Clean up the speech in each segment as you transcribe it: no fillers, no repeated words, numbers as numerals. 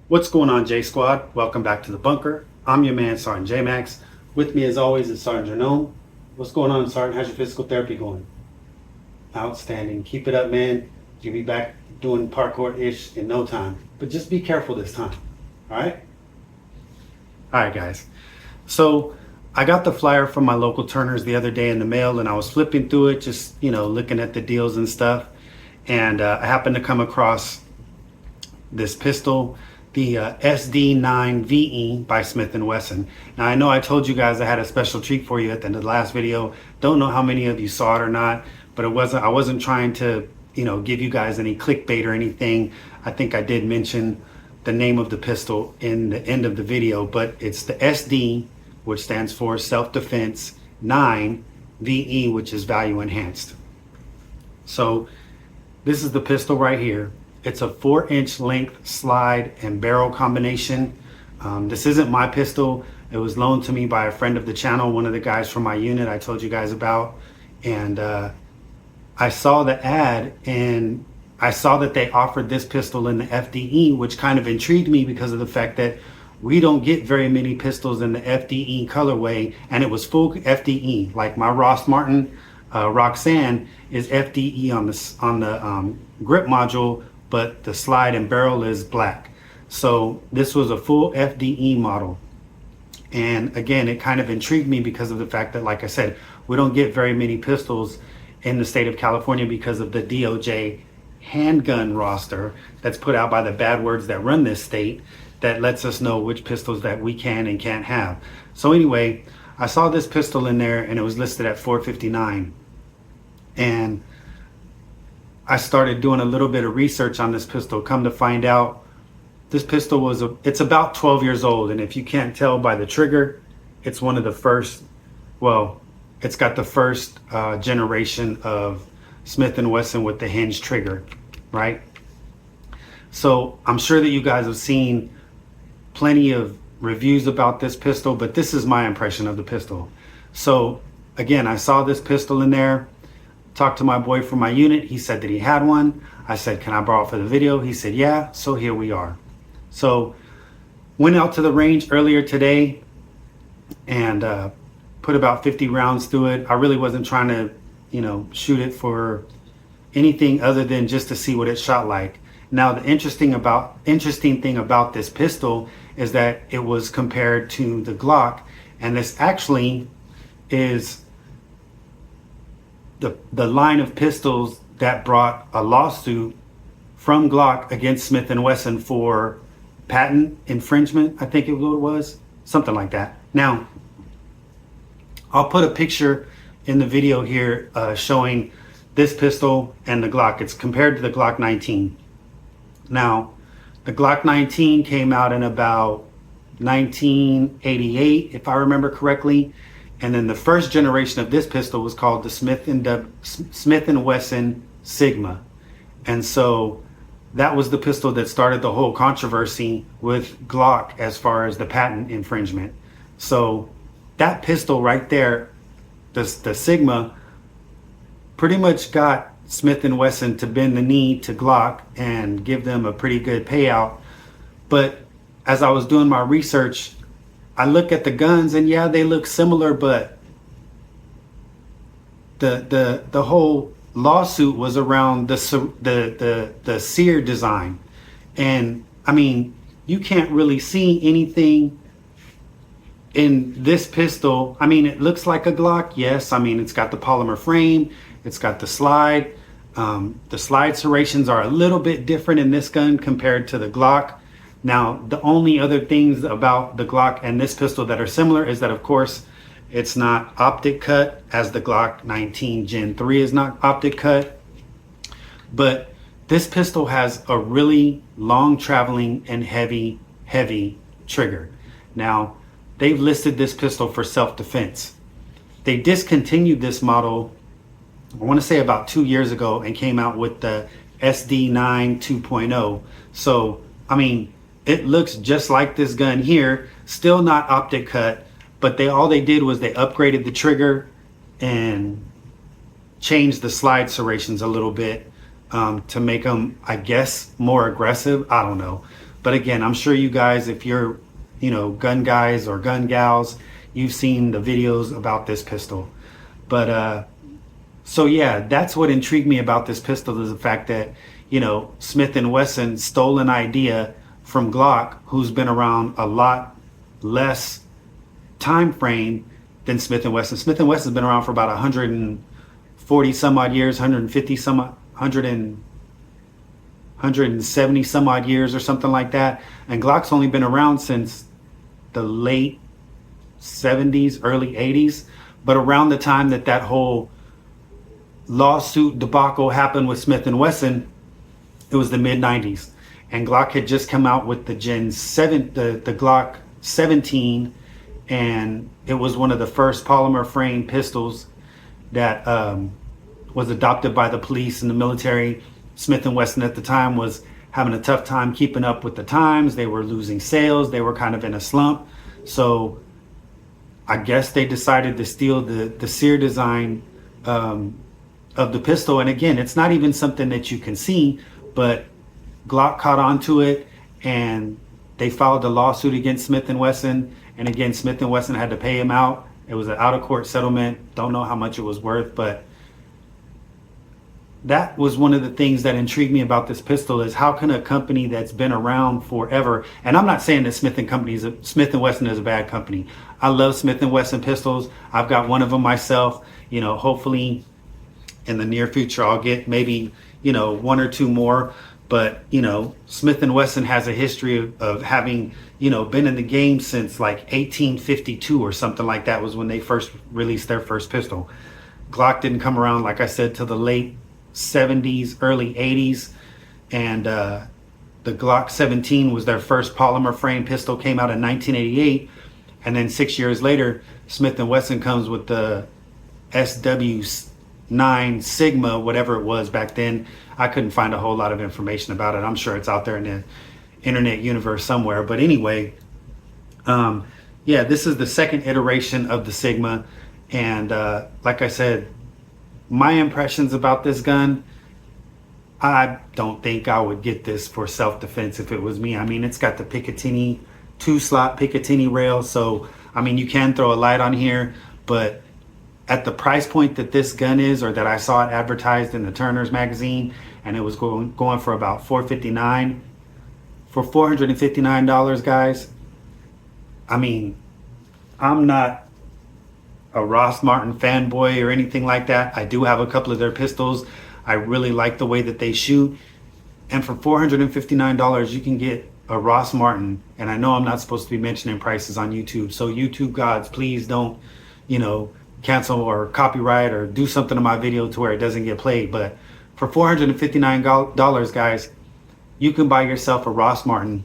What's going on, J Squad? Welcome back to the bunker. I'm your man, Sergeant J Max. With me, as always, is Sergeant Janone. What's going on, Sergeant? How's your physical therapy going? Outstanding. Keep it up, man. You'll be back doing parkour-ish in no time. But just be careful this time. All right? All right, guys. So I got the flyer from my local Turners the other day in the mail, and I was flipping through it, just looking at the deals and stuff. And I happened to come across this pistol, the SD9VE by Smith & Wesson. Now, I know I told you guys I had a special treat for you at the end of the last video. Don't know how many of you saw it or not, but I wasn't trying to give you guys any clickbait or anything. I think I did mention the name of the pistol in the end of the video, but it's the SD, which stands for self-defense, 9 VE, which is value enhanced. So this is the pistol right here. It's a 4-inch length slide and barrel combination. This isn't my pistol. It was loaned to me by a friend of the channel, one of the guys from my unit I told you guys about. And I saw the ad and I saw that they offered this pistol in the FDE, which kind of intrigued me because of the fact that we don't get very many pistols in the FDE colorway, and it was full FDE. Like my Ross Martin Roxanne is FDE on the grip module, but the slide and barrel is black. So this was a full FDE model. And again, it kind of intrigued me because of the fact that, like I said, we don't get very many pistols in the state of California because of the DOJ handgun roster that's put out by the bad words that run this state, that lets us know which pistols that we can and can't have. So anyway, I saw this pistol in there and it was listed at $459. And I started doing a little bit of research on this pistol. Come to find out, this pistol it's about 12 years old. And if you can't tell by the trigger, it's one of the first, well, it's got the first generation of Smith & Wesson with the hinge trigger, right? So I'm sure that you guys have seen plenty of reviews about this pistol, but this is my impression of the pistol. So again, I saw this pistol in there, talked to my boy from my unit. He said that he had one. I said, can I borrow it for the video? He said, yeah. So here we are. So went out to the range earlier today and put about 50 rounds through it. I really wasn't trying to, shoot it for anything other than just to see what it shot like. Now, the interesting thing about this pistol is that it was compared to the Glock, and this actually is the line of pistols that brought a lawsuit from Glock against Smith & Wesson for patent infringement. I think it was something like that. Now, I'll put a picture in the video here showing this pistol and the Glock. It's compared to the Glock 19. Now, the Glock 19 came out in about 1988, if I remember correctly. And then the first generation of this pistol was called the Smith & Wesson Sigma. And so that was the pistol that started the whole controversy with Glock as far as the patent infringement. So that pistol right there, the Sigma, pretty much got Smith & Wesson to bend the knee to Glock and give them a pretty good payout. But as I was doing my research, I look at the guns and yeah, they look similar, but the whole lawsuit was around the sear design. And I mean, you can't really see anything in this pistol. I mean, it looks like a Glock, yes. I mean, it's got the polymer frame, it's got the slide. The slide serrations are a little bit different in this gun compared to the Glock. Now, the only other things about the Glock and this pistol that are similar is that, of course, it's not optic cut, as the Glock 19 Gen 3 is not optic cut. But this pistol has a really long traveling and heavy trigger. Now, they've listed this pistol for self-defense. They discontinued this model, I want to say about 2 years ago, and came out with the SD9 2.0. So, I mean, it looks just like this gun here, still not optic cut, but all they did was they upgraded the trigger and changed the slide serrations a little bit to make them, I guess, more aggressive. I don't know. But again, I'm sure you guys, if you're, gun guys or gun gals, you've seen the videos about this pistol. But so yeah, that's what intrigued me about this pistol, is the fact that, Smith and Wesson stole an idea from Glock, who's been around a lot less time frame than Smith and Wesson. Smith and Wesson's been around for about 140 some odd years, 150 some odd, 170 some odd years or something like that. And Glock's only been around since the late 70s, early 80s. But around the time that whole lawsuit debacle happened with Smith and Wesson, it was the mid 90s. And Glock had just come out with the Gen 7, the Glock 17, and it was one of the first polymer frame pistols that was adopted by the police and the military. Smith and Wesson at the time was having a tough time keeping up with the times. They were losing sales. They were kind of in a slump. So I guess they decided to steal the sear design of the pistol. And again, it's not even something that you can see, but Glock caught on to it, and they filed a lawsuit against Smith and Wesson. And again, Smith and Wesson had to pay him out. It was an out-of-court settlement. Don't know how much it was worth, but that was one of the things that intrigued me about this pistol, is how can a company that's been around forever, and I'm not saying that Smith and Wesson is a bad company. I love Smith and Wesson pistols. I've got one of them myself. Hopefully in the near future I'll get maybe, one or two more. But, Smith and Wesson has a history of having, been in the game since like 1852 or something like that was when they first released their first pistol. Glock didn't come around, like I said, till the late 70s, early 80s. And the Glock 17 was their first polymer frame pistol, came out in 1988. And then 6 years later, Smith and Wesson comes with the SW9 Sigma, whatever it was back then. I couldn't find a whole lot of information about it. I'm sure it's out there in the internet universe somewhere. But anyway, yeah, this is the second iteration of the Sigma. And like I said, my impressions about this gun, I don't think I would get this for self-defense if it was me. I mean, it's got the Picatinny, 2-slot Picatinny rail. So, I mean, you can throw a light on here, but at the price point that this gun is, or that I saw it advertised in the Turner's magazine, and it was going for about $459. For $459, guys, I mean, I'm not a Ross Martin fanboy or anything like that. I do have a couple of their pistols. I really like the way that they shoot. And for $459, you can get a Ross Martin. And I know I'm not supposed to be mentioning prices on YouTube. So YouTube gods, please don't, cancel or copyright or do something to my video to where it doesn't get played. But for $459, guys, you can buy yourself a Ross Martin.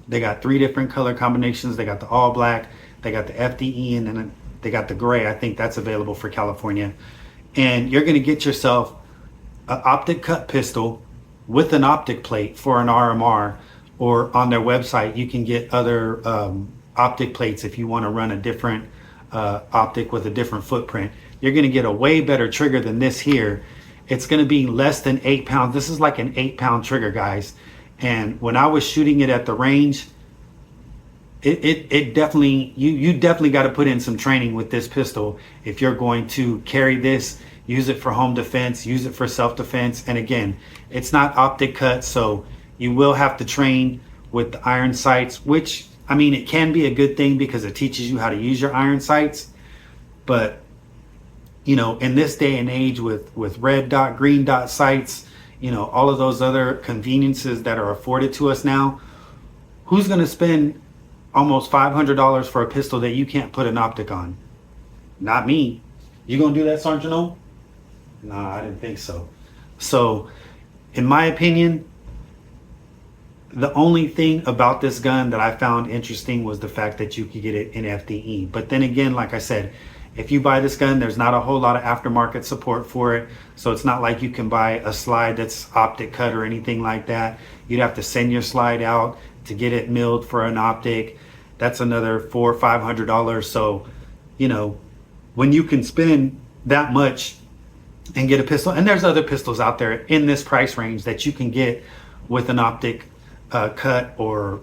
They got 3 different color combinations. They got the all black, they got the FDE, and then they got the gray. I think that's available for California. And you're going to get yourself an optic cut pistol with an optic plate for an RMR, or on their website you can get other optic plates if you want to run a different optic with a different footprint. You're going to get a way better trigger than this here. It's going to be less than 8 pounds. This is like an 8-pound trigger, guys. And when I was shooting it at the range, it definitely, you definitely got to put in some training with this pistol if you're going to carry this, use it for home defense, use it for self-defense. And again, it's not optic cut, so you will have to train with the iron sights, which, I mean, it can be a good thing because it teaches you how to use your iron sights. But in this day and age with red dot, green dot sights, all of those other conveniences that are afforded to us now, who's going to spend almost $500 for a pistol that you can't put an optic on? Not me. You gonna do that, Sergeant O? Nah, I didn't think so. So, in my opinion, the only thing about this gun that I found interesting was the fact that you could get it in FDE. But then again, like I said, if you buy this gun, there's not a whole lot of aftermarket support for it. So it's not like you can buy a slide that's optic cut or anything like that. You'd have to send your slide out to get it milled for an optic. That's another $400 or $500. So, when you can spend that much and get a pistol, and there's other pistols out there in this price range that you can get with an optic cut, or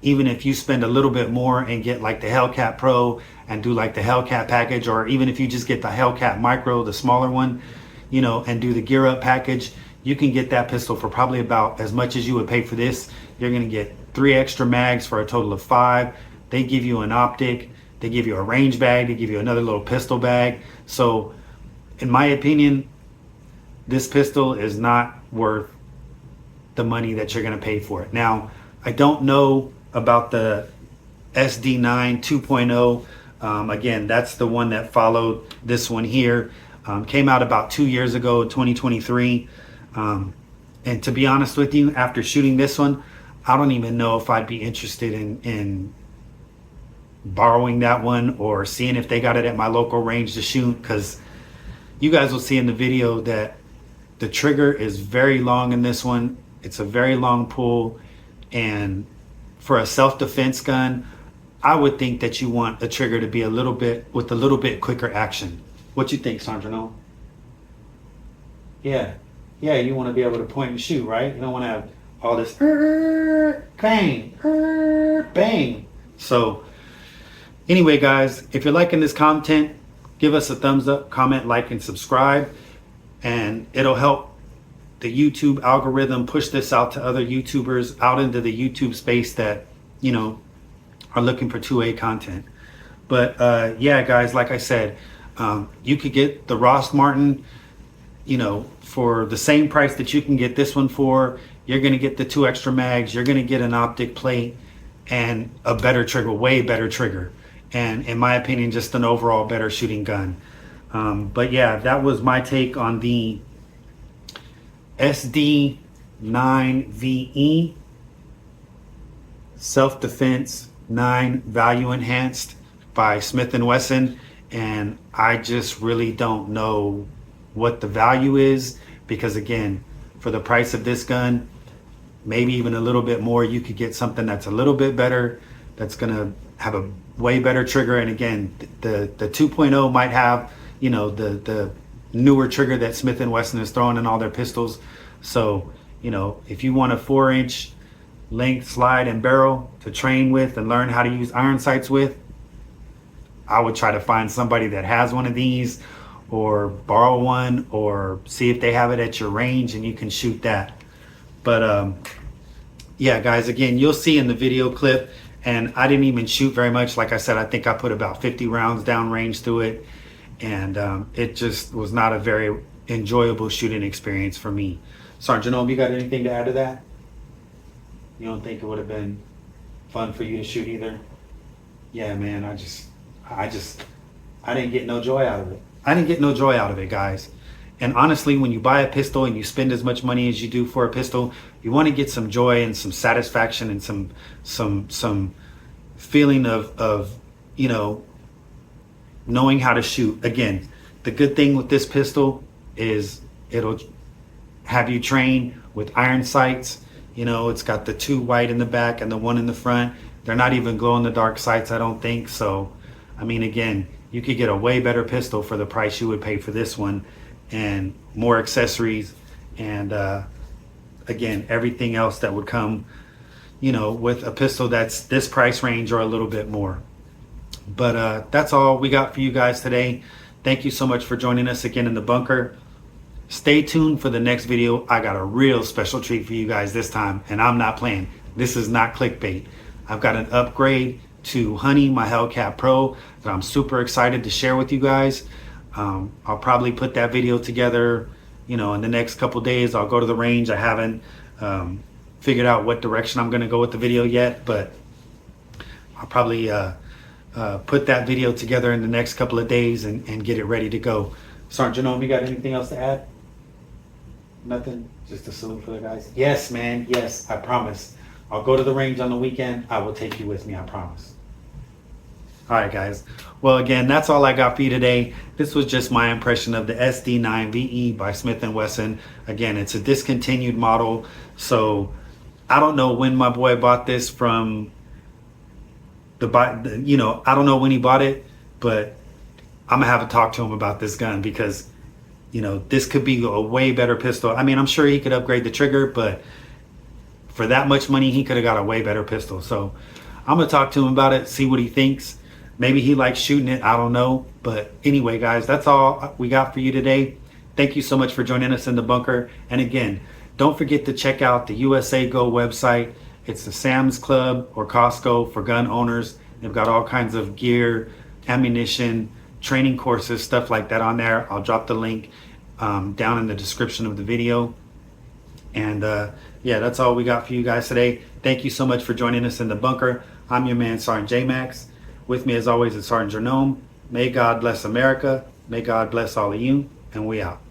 even if you spend a little bit more and get like the Hellcat Pro and do like the Hellcat package, or even if you just get the Hellcat Micro, the smaller one, you know, and do the gear up package, you can get that pistol for probably about as much as you would pay for this. You're going to get 3 extra mags for a total of 5. They give you an optic, they give you a range bag, they give you another little pistol bag. So in my opinion, this pistol is not worth the money that you're going to pay for it. Now, I don't know about the SD9 2.0. Again, that's the one that followed this one here. Came out about 2 years ago, 2023. And to be honest with you, after shooting this one, I don't even know if I'd be interested in borrowing that one or seeing if they got it at my local range to shoot, because you guys will see in the video that the trigger is very long in this one. It's a very long pull, and for a self-defense gun, I would think that you want a trigger to be a little bit quicker action. What you think, Sandra? Yeah, you want to be able to point and shoot, right? You don't want to have all this bang, bang. So anyway, guys, if you're liking this content, give us a thumbs up, comment, like, and subscribe, and it'll help the YouTube algorithm push this out to other YouTubers out into the YouTube space that, you know, are looking for 2A content. But yeah, guys, like I said, you could get the Ross Martin, you know, for the same price that you can get this one for. You're going to get the 2 extra mags, you're going to get an optic plate, and a better trigger, way better trigger, and in my opinion, just an overall better shooting gun. But yeah, that was my take on the SD9VE Self-Defense 9 Value Enhanced by Smith & Wesson. And I just really don't know what the value is, because again, for the price of this gun, maybe even a little bit more, you could get something that's a little bit better, that's gonna have a way better trigger. And again, the 2.0 might have, you know, the newer trigger that Smith & Wesson is throwing in all their pistols. So, you know, if you want a 4-inch length slide and barrel to train with and learn how to use iron sights with, I would try to find somebody that has one of these, or borrow one, or see if they have it at your range and you can shoot that. But yeah, guys, again, you'll see in the video clip, and I didn't even shoot very much. Like I said, I think I put about 50 rounds down range through it, and it just was not a very enjoyable shooting experience for me. Sergeant Ohm, you got anything to add to that? You don't think it would have been fun for you to shoot either? Yeah, man, I didn't get no joy out of it. I didn't get no joy out of it, guys. And honestly, when you buy a pistol and you spend as much money as you do for a pistol, you want to get some joy and some satisfaction and some feeling of, you know, knowing how to shoot. Again, the good thing with this pistol is it'll have you train with iron sights. You know, it's got the 2 white in the back and the 1 in the front. They're not even glow in the dark sights, I don't think. So, I mean, again, you could get a way better pistol for the price you would pay for this one, and more accessories, and again, everything else that would come, you know, with a pistol that's this price range or a little bit more. But that's all we got for you guys today. Thank you so much for joining us again in the bunker. Stay tuned for the next video. I got a real special treat for you guys this time, and I'm not playing. This is not clickbait. I've got an upgrade to Honey, my Hellcat Pro, that I'm super excited to share with you guys. I'll probably put that video together, you know, in the next couple days. I'll go to the range. I haven't figured out what direction I'm going to go with the video yet, but I'll probably put that video together in the next couple of days and get it ready to go. Sergeant Ohm, you got anything else to add? Nothing? Just a salute for the guys? Yes, man. Yes, I promise. I'll go to the range on the weekend. I will take you with me. I promise. All right, guys. Well, again, that's all I got for you today. This was just my impression of the SD9VE by Smith & Wesson. Again, it's a discontinued model. So I don't know when my boy bought this from you know, I don't know when he bought it, but I'm gonna have to talk to him about this gun, because, you know, this could be a way better pistol. I mean, I'm sure he could upgrade the trigger, but for that much money, he could have got a way better pistol. So I'm gonna talk to him about it, see what he thinks. Maybe he likes shooting it, I don't know. But anyway, guys, that's all we got for you today. Thank you so much for joining us in the bunker. And again, don't forget to check out the USA Go website. It's the Sam's Club or Costco for gun owners. They've got all kinds of gear, ammunition, training courses, stuff like that on there. I'll drop the link down in the description of the video. And yeah, that's all we got for you guys today. Thank you so much for joining us in the bunker. I'm your man, Sergeant J-Max. With me as always is Sergeant Jerome. May God bless America. May God bless all of you. And we out.